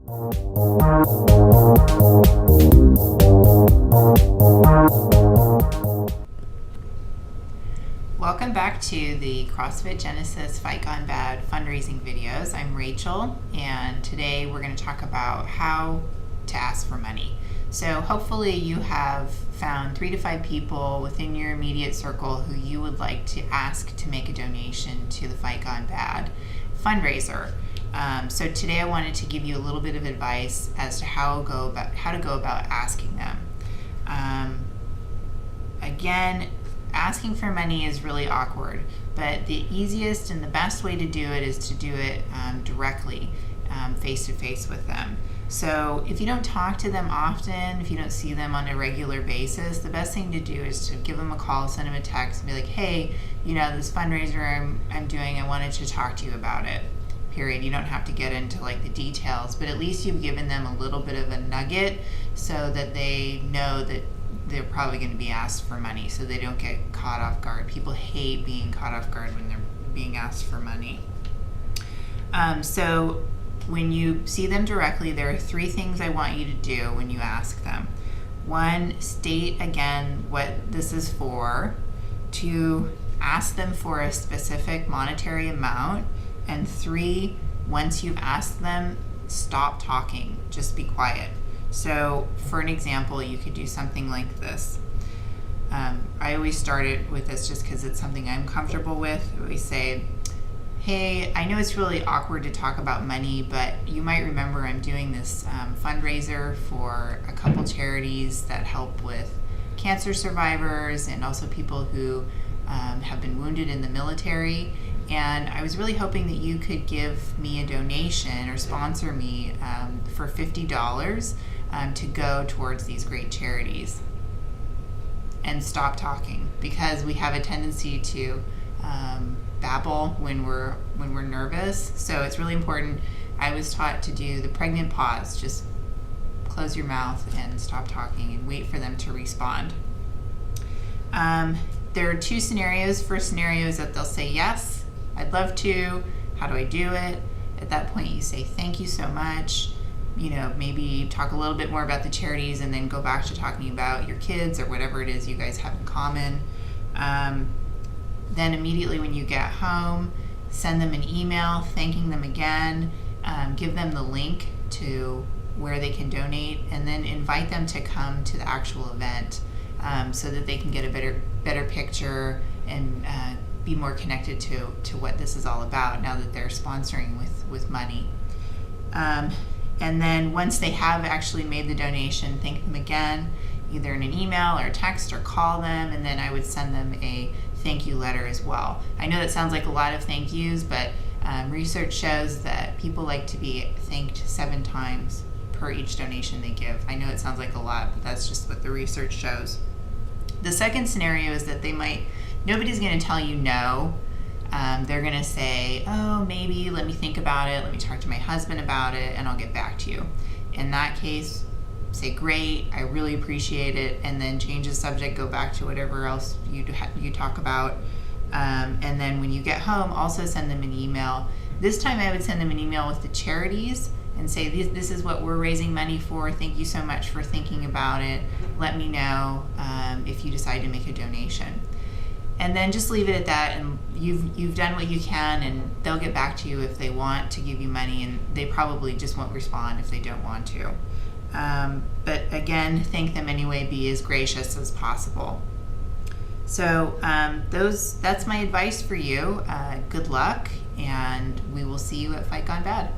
Welcome back to the CrossFit Genesis Fight Gone Bad fundraising videos. I'm Rachel, and today we're going to talk about how to ask for money. So hopefully you have found 3 to 5 people within your immediate circle who you would like to ask to make a donation to the Fight Gone Bad fundraiser. So today I wanted to give you a little bit of advice as to how to go about asking them. Again, asking for money is really awkward, but the easiest and the best way to do it is to do it directly, face to face with them. So if you don't talk to them often, if you don't see them on a regular basis, the best thing to do is to give them a call, send them a text, and be like, hey, this fundraiser I'm doing, I wanted to talk to you about it. Period. You don't have to get into like the details, but at least you've given them a little bit of a nugget so that they know that they're probably going to be asked for money, so they don't get caught off guard. People hate being caught off guard when they're being asked for money. So when you see them directly, there are 3 things I want you to do when you ask them. 1, state again what this is for. 2, ask them for a specific monetary amount. And 3, once you've asked them, stop talking. Just be quiet. So for an example, you could do something like this. I always start it with this just because it's something I'm comfortable with. We say, hey, I know it's really awkward to talk about money, but you might remember I'm doing this fundraiser for a couple charities that help with cancer survivors and also people who have been wounded in the military. And I was really hoping that you could give me a donation or sponsor me for $50 to go towards these great charities. And stop talking, because we have a tendency to babble when we're nervous. So it's really important. I was taught to do the pregnant pause. Just close your mouth and stop talking and wait for them to respond. There are 2 scenarios. First scenario is that they'll say yes, I'd love to. How do I do it? At that point, you say, thank you so much. Maybe talk a little bit more about the charities and then go back to talking about your kids or whatever it is you guys have in common. Then immediately when you get home, send them an email thanking them again. Give them the link to where they can donate, and then invite them to come to the actual event so that they can get a better picture and be more connected to what this is all about now that they're sponsoring with money. And then once they have actually made the donation, thank them again, either in an email or a text, or call them, and then I would send them a thank you letter as well. I know that sounds like a lot of thank yous, but research shows that people like to be thanked 7 times per each donation they give. I know it sounds like a lot, but that's just what the research shows. The second scenario is that nobody's going to tell you no. They're going to say, oh, maybe, let me think about it. Let me talk to my husband about it, and I'll get back to you. In that case, say, great, I really appreciate it, and then change the subject, go back to whatever else you talk about. And then when you get home, also send them an email. This time I would send them an email with the charities and say, this is what we're raising money for. Thank you so much for thinking about it. Let me know if you decide to make a donation. And then just leave it at that, and you've done what you can, and they'll get back to you if they want to give you money, and they probably just won't respond if they don't want to. But again, thank them anyway, be as gracious as possible. So that's my advice for you. Good luck, and we will see you at Fight Gone Bad.